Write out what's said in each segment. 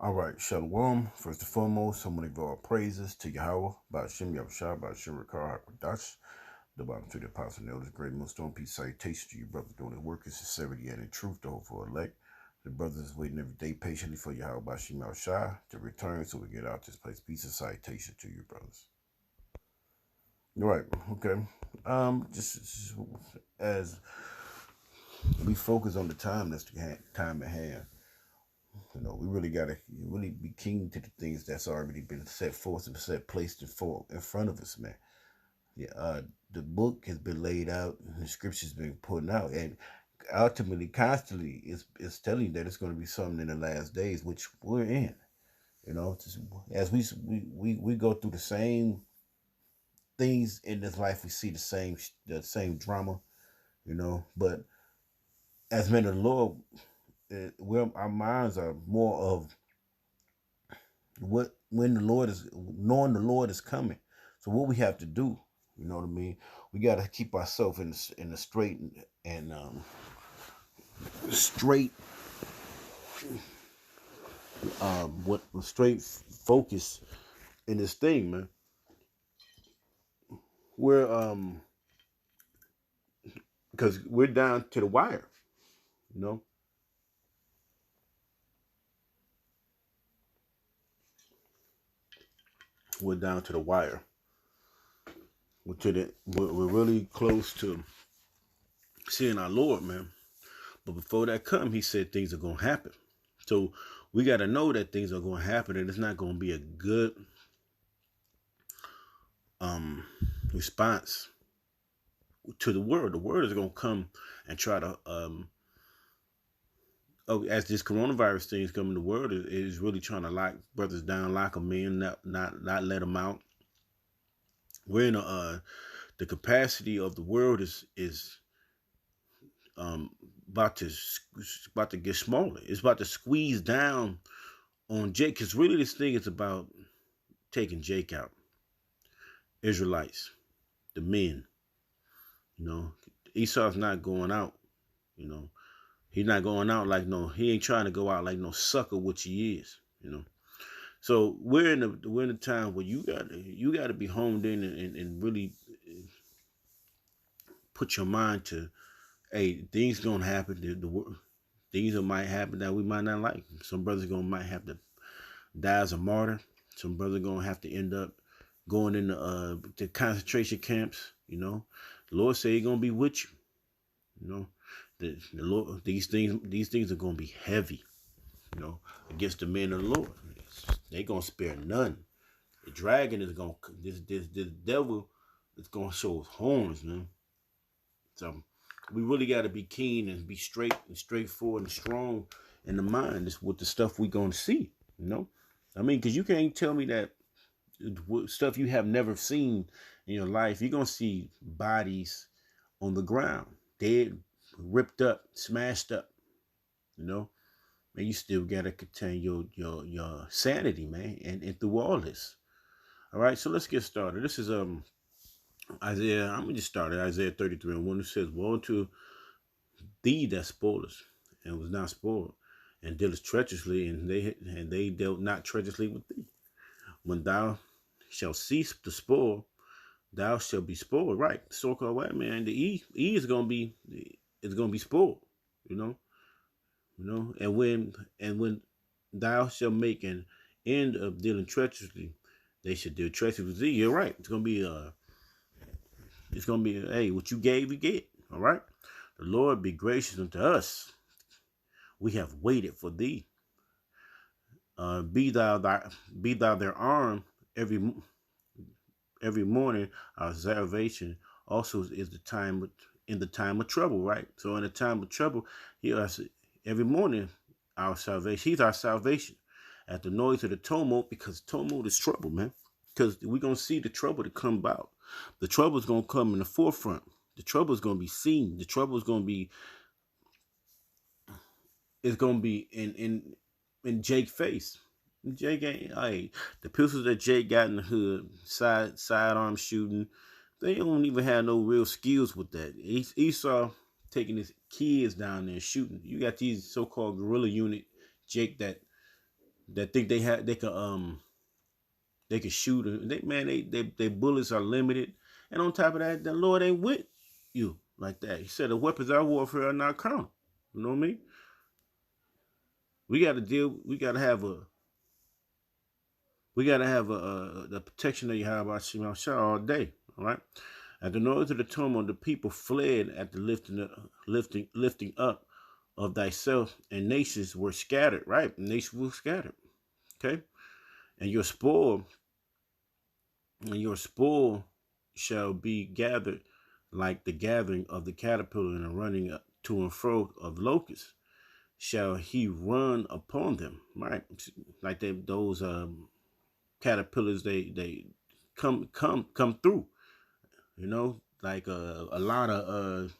All right, Shalom. First and foremost, I want to give all praises to Yahweh, Ba'ashem Yahushua, Ba'ashem Rikar HaKodash, the bottom to the apostle and elders, great millstone, peace, salutation to you, brothers doing the work in sincerity and in truth, the hope for elect. The brothers is waiting every day patiently for Yahweh, Ba'ashem Yahushua to return so we get out this place. Peace and salutation to you, brothers. All right, okay. Just as we focus on the time that's the time at hand. We really gotta really be keen to the things that's already been set forth and set placed in front of us, man. Yeah, the book has been laid out, and the scriptures been put out, and ultimately, constantly, it's telling you that it's going to be something in the last days, which we're in. As we go through the same things in this life, we see the same drama, But as men of the Lord, our minds are more of when the Lord is knowing the Lord is coming. So what we have to do, you know what I mean? We got to keep ourselves in the straight and straight what straight focus in this thing, man. We're because we're down to the wire, you know. We're down to the wire. We're really close to seeing our Lord, man. But before that come, he said things are gonna happen. So we got to know that things are going to happen, and it's not going to be a good response to the word. The word is going to come and try to as this coronavirus thing is coming, the word is really trying to lock brothers down, lock them in, not let them out. We're in the capacity of the world is about to get smaller. It's about to squeeze down on Jake, because really this thing is about taking Jake out. Israelites, the men, Esau's not going out, he's not going out he ain't trying to go out like no sucker, which he is, So we're in the time where you gotta be honed in and really put your mind to, hey, things gonna happen. Things that might happen that we might not like. Some brothers might have to die as a martyr. Some brothers gonna have to end up going into the concentration camps. The Lord say He's gonna be with you. The Lord, these things are gonna be heavy. Against the men of the Lord, they gonna spare none. The dragon is gonna this devil is gonna show his horns, man. So we really got to be keen and be straight and straightforward and strong in the mind. Is with the stuff we gonna see. I mean, because you can't tell me that stuff you have never seen in your life. You're gonna see bodies on the ground, dead, ripped up, smashed up, and you still gotta contain your sanity, man, and through all this. All right, so let's get started. This is Isaiah. I'm gonna just start at Isaiah 33:1. It says, "Woe to thee that spoilest, and was not spoiled, and dealest treacherously, and they dealt not treacherously with thee. When thou shalt cease to spoil, thou shalt be spoiled." Right, so-called white man. The E is gonna be spoiled. And when thou shalt make an end of dealing treacherously, they should deal treacherously with thee. You're right. It's gonna be hey, what you gave, you get. All right. The Lord be gracious unto us. We have waited for thee. Be thou their arm every morning. Our salvation also is in the time of trouble, right? So in the time of trouble, every morning our salvation. He's our salvation. At the noise of the tumult, because tumult is trouble, man. Because we're gonna see the trouble to come about. The trouble is gonna come in the forefront. The trouble is gonna be seen. The trouble is gonna be. It's gonna be in Jake's face. Jake ain't. Hey, the pistols that Jake got in the hood, sidearm shooting, they don't even have no real skills with that. Esau taking his kids down there and shooting. You got these so-called guerrilla unit, Jake, that that think they can shoot. They bullets are limited, and on top of that, the Lord ain't with you like that. He said the weapons of our warfare are not carnal. You know what I mean? We got to deal. We got to have the protection of Yahweh Shema Shah all day. All right. At the noise of the tumult, the people fled at the lifting up of thyself, and nations were scattered. Right, nations were scattered. Okay, and your spoil shall be gathered like the gathering of the caterpillar and the running to and fro of locusts. Shall he run upon them? Right, like those caterpillars. They come through. You know, like a lot of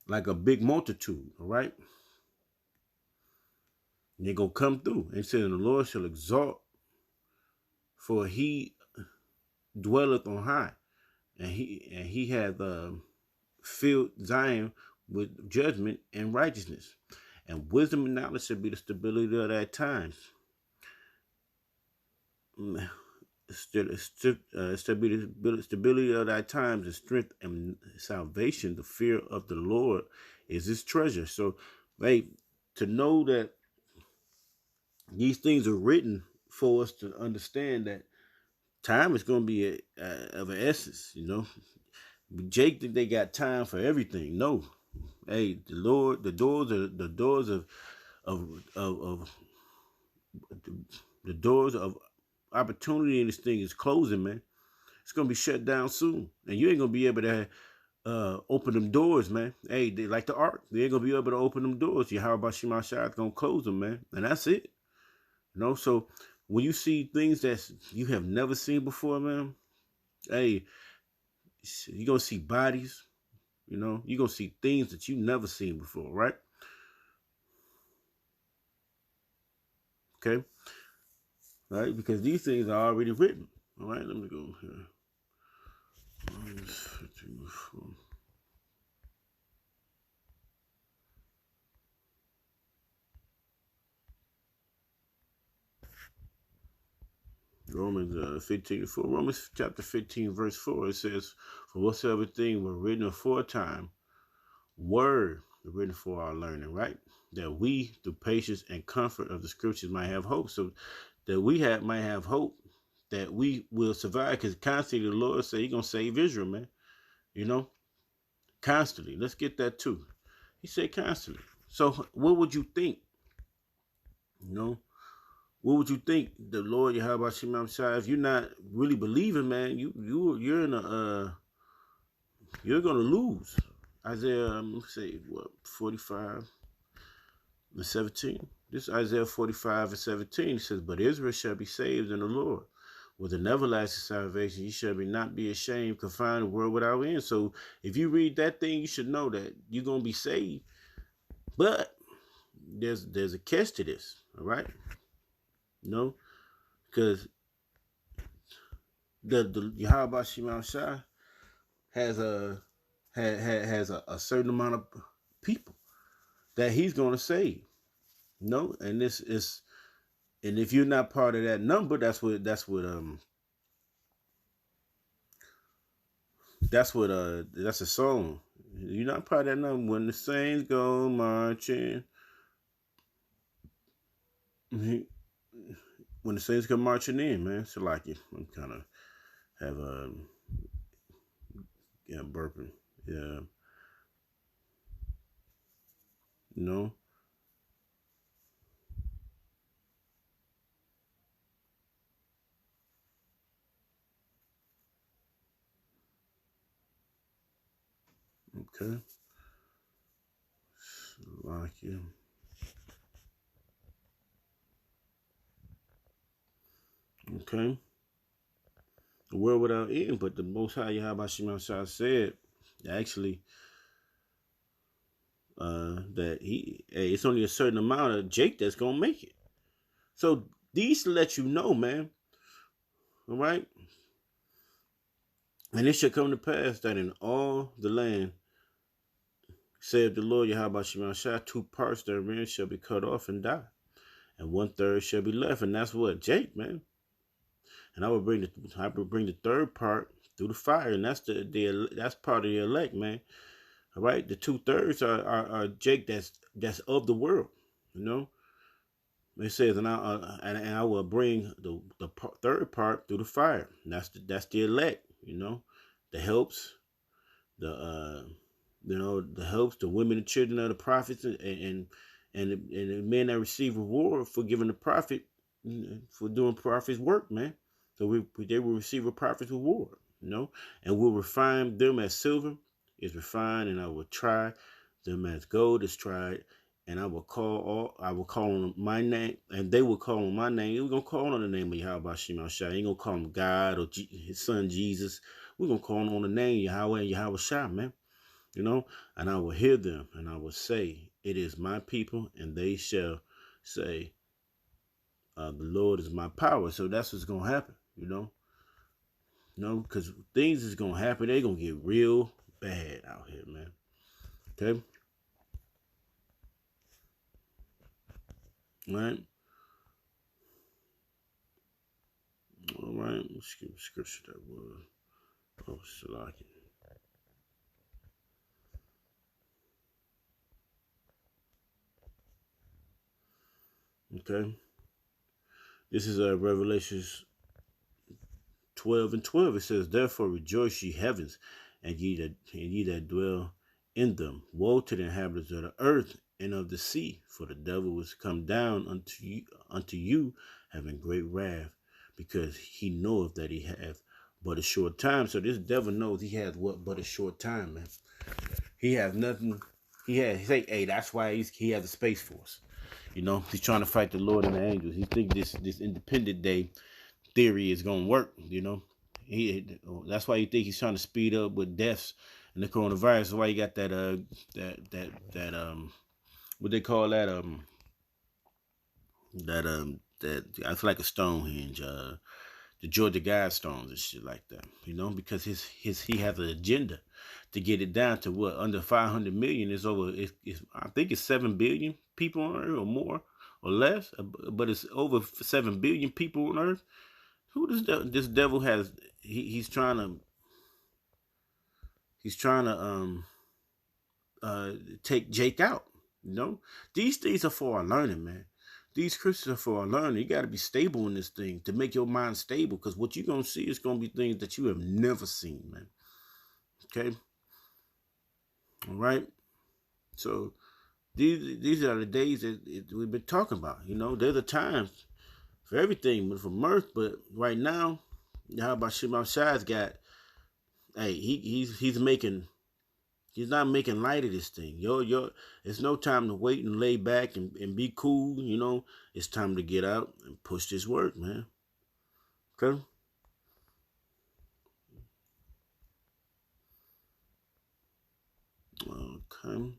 like a big multitude. All right, and they gonna come through. And said, "And the Lord shall exalt, for he dwelleth on high, and he hath filled Zion with judgment and righteousness, and wisdom and knowledge shall be the stability of thy times. Stability of thy times, and strength and salvation. The fear of the Lord is his treasure." So, hey, to know that these things are written for us to understand that time is going to be of an essence. You know, Jake think they got time for everything. No, hey, the Lord, the doors of the doors of opportunity in this thing is closing, man. It's gonna be shut down soon, and you ain't gonna be able to open them doors, man. Hey, they like the ark. They ain't gonna be able to open them doors. Yahweh Shema Shah is gonna close them, man, and that's it. You know, so when you see things that you have never seen before, man, hey, you're gonna see bodies. You know, you're gonna see things that you never seen before, right? Okay, right? Because these things are already written. All right, let me go here. Romans 15:4. Romans chapter 15, verse 4. It says, "For whatsoever thing were written aforetime were written for our learning," right? That we, through patience and comfort of the scriptures, might have hope. So that might have hope that we will survive. Because constantly the Lord said He's gonna save Israel, man. You know, constantly. Let's get that too. He said constantly. So what would you think? You know, what would you think the Lord Yahweh Shema Shai, if you're not really believing, man, you're in a you're gonna lose. Isaiah, let's say what, 45 and 17. This is Isaiah 45 and 17. It says, "But Israel shall be saved in the Lord. With an everlasting salvation, you shall not be ashamed, confined the world without end." So if you read that thing, you should know that you're gonna be saved. But there's a catch to this, all right? You know, because the Yahweh Shema Shai has a certain amount of people that He's gonna save. You know, and this is, and if you're not part of that number, that's what that's a song. You're not part of that number. When the saints go marching, when the saints come marching in, man. So like it, I'm kind of have burping, yeah, you know. Okay, so like yeah. Okay. The world without end, but the Most High Yahweh Shema Shah said actually that it's only a certain amount of Jake that's gonna make it. So these let you know, man. All right, and it shall come to pass that in all the land, saith the Lord Yahweh Shema Shah, two parts therein shall be cut off and die, and 1/3 shall be left. And that's what Jake, man. And I will bring the third part through the fire, and that's part of the elect, man. All right, the 2/3 are Jake that's of the world, you know. It says, and I will bring the third part through the fire. And that's the elect, you know, the helps, the the helps, the women and children of the prophets, and the men that receive reward for giving the prophet, for doing prophet's work, man. So they will receive a prophet's reward, you know, and we'll refine them as silver is refined, and I will try them as gold is tried, and I will call on my name, and they will call on my name. We're gonna call on the name of Yahweh Shema Shai. Ain't gonna call him God or his son Jesus. We're gonna call on the name Yahweh and Yahweh Shai, man. You know, and I will hear them, and I will say, "It is my people," and they shall say, "The Lord is my power." So that's what's gonna happen, you know. Because things is gonna happen. They're gonna get real bad out here, man. Okay, all right. All right, let's give scripture that word. Oh, Salaki. Okay, this is Revelations 12:12. It says, "Therefore rejoice, ye heavens, and ye that dwell in them. Woe to the inhabitants of the earth and of the sea, for the devil is come down unto you, having great wrath, because he knoweth that he hath but a short time." So this devil knows he has what but a short time, man. He has nothing. He say, hey, that's why he has a space force. You know, he's trying to fight the Lord and the angels. He think this independent day theory is gonna work. You know, that's why you think he's trying to speed up with deaths and the coronavirus. That's why you got that what they call that I feel like a Stonehenge, the Georgia Guidestones and shit like that. You know, because he has an agenda to get it down to what under 500 million is over. I think it's 7 billion people on Earth or more or less, but it's over 7 billion people on Earth. Who does this devil has? He's trying to take Jake out. You know, these things are for our learning, man. These scriptures are for our learning. You got to be stable in this thing to make your mind stable, because what you're gonna see is gonna be things that you have never seen, man. Okay, all right. So these are the days that we've been talking about. You know, there's a time for everything, but for mirth. But right now, how about Shema Shai's got? Hey, he's making. He's not making light of this thing. It's no time to wait and lay back and be cool, you know. It's time to get out and push this work, man. Okay? Okay.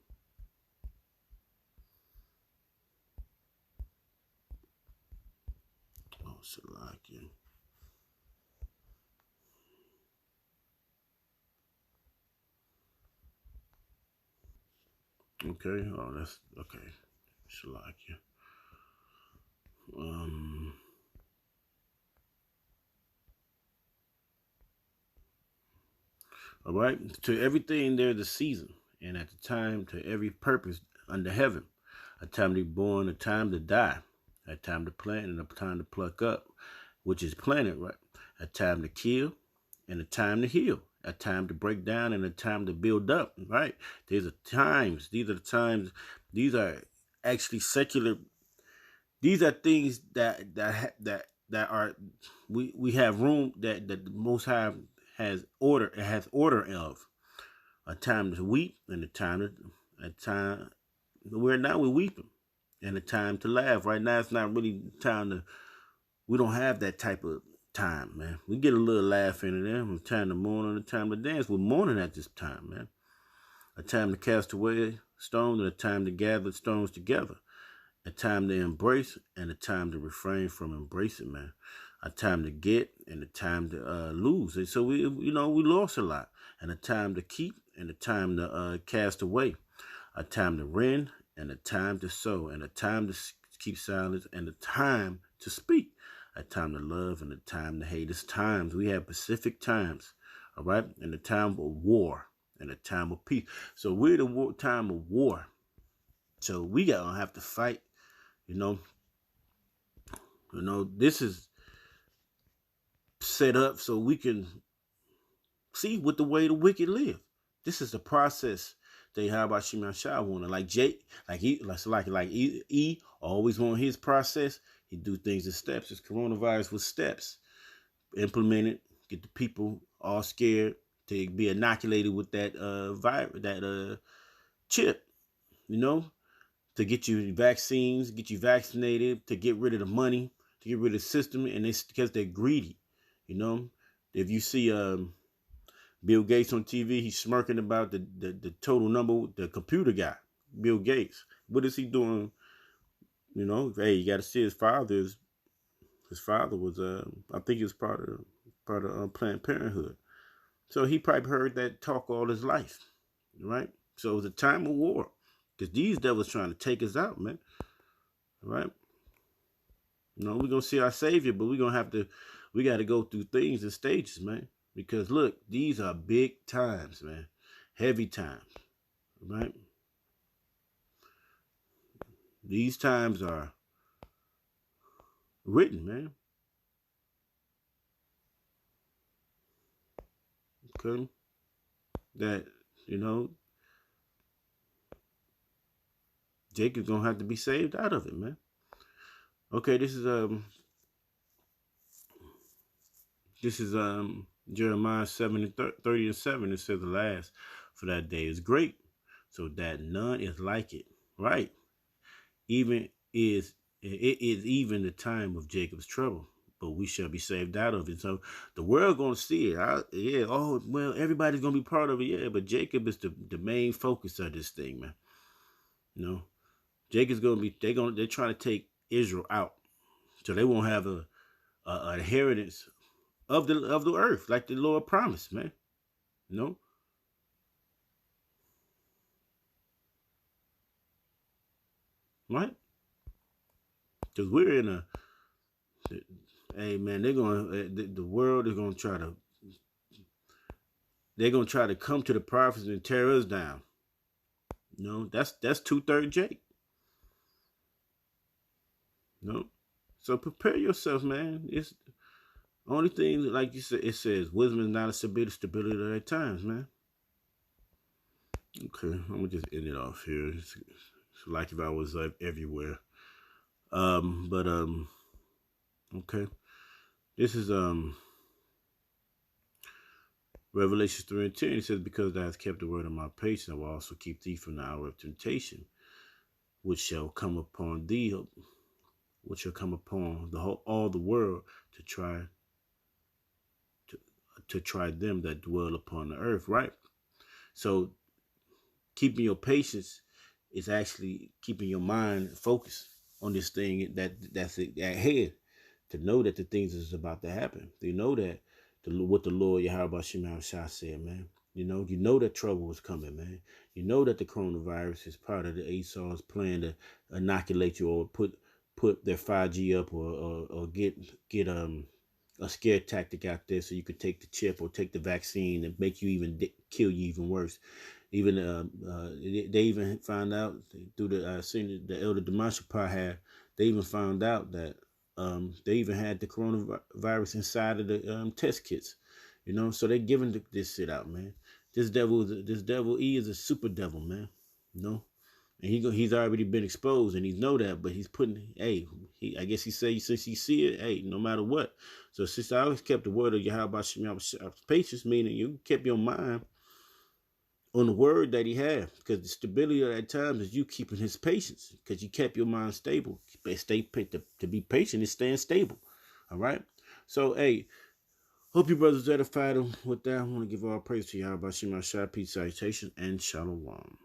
Oh, Salakia. Okay. Oh, that's okay. Salakia. Um. All right. To everything there's a season, and at the time to every purpose under heaven. A time to be born, a time to die, a time to plant, and a time to pluck up, which is planted, right? A time to kill, and a time to heal. A time to break down, and a time to build up, right? There's a times. These are the times. These are actually secular. These are things that are we have room that the Most High has order. It has order of a time to weep and a time we're now we're weeping and a time to laugh. Right now it's not really time to. We don't have that type of time, man. We get a little laugh in there. A time to mourn and a time to dance. We're mourning at this time, man. A time to cast away stones and a time to gather stones together. A time to embrace and a time to refrain from embracing, man. A time to get and a time to lose. And so we lost a lot. And a time to keep and a time to cast away. A time to rend and a time to sow and a time to keep silence, and a time to speak. A time to love and a time to hate. It's times. We have Pacific times, all right? And a time of war and a time of peace. So we're the time of war. So we gonna have to fight, you know. This is set up so we can see what the way the wicked live. This is the process they have about Shimon Shah wanted. Like Jake, like always want his process. He do things in steps. His coronavirus was steps. Implement it, get the people all scared to be inoculated with that virus, that chip, to get you vaccines, get you vaccinated, to get rid of the money, to get rid of the system, and it's because they're greedy. If you see Bill Gates on TV, he's smirking about the total number, the computer guy, Bill Gates. What is he doing? Hey, you got to see his father. His father was, I think he was part of Planned Parenthood. So he probably heard that talk all his life, right? So it was a time of war because these devils trying to take us out, man. Right? We're going to see our Savior, but we got to go through things in stages, man. Because look, these are big times, man. Heavy times, right? These times are written, man. Okay? That, Jacob's gonna have to be saved out of it, man. Okay, this is Jeremiah 7:30-7. It says the last for that day is great, so that none is like it. Right? It is even the time of Jacob's trouble, but we shall be saved out of it. So the world gonna see it. Everybody's gonna be part of it, yeah. But Jacob is the main focus of this thing, man. Jacob's gonna be. They're trying to take Israel out, so they won't have a inheritance of the earth like the Lord promised, man. Right? Because we're in a. Hey man, they're gonna. The world is gonna try to. They're gonna try to come to the prophets and tear us down. That's 2/3 Jake. So prepare yourself, man. It's only thing, like you said, it says wisdom is not a stability at times, man. Okay, I'm gonna just end it off here. It's like if I was everywhere. Okay. This is Revelation 3:10. It says, because thou hast kept the word of my patience, I will also keep thee from the hour of temptation, which shall come upon thee, which shall come upon all the world to try them that dwell upon the earth, right? So keeping your patience is actually keeping your mind focused on this thing that's at head, to know that the things is about to happen. You know that what the Lord Yahweh Shema Shah said, man. You know that trouble was coming, man. You know that the coronavirus is part of the Esau's plan to inoculate you or put their 5G up or get a scare tactic out there so you could take the chip or take the vaccine and make you kill you even worse. Even they even found out through the Elder Demashapar had. They even found out that they even had the coronavirus inside of the test kits. So they're giving this shit out, man. This devil he is a super devil, man. And he's already been exposed, and he know that, but he's putting, I guess he say since he see it, no matter what. So since I always kept the word of Yahweh patience, meaning you kept your mind on the word that he had, because the stability of that time is you keeping his patience, because you kept your mind stable. To be patient is staying stable. All right. So hope you brothers edified with that. I want to give all praise to Yahweh Shema Shah, peace, salutation, and shalom.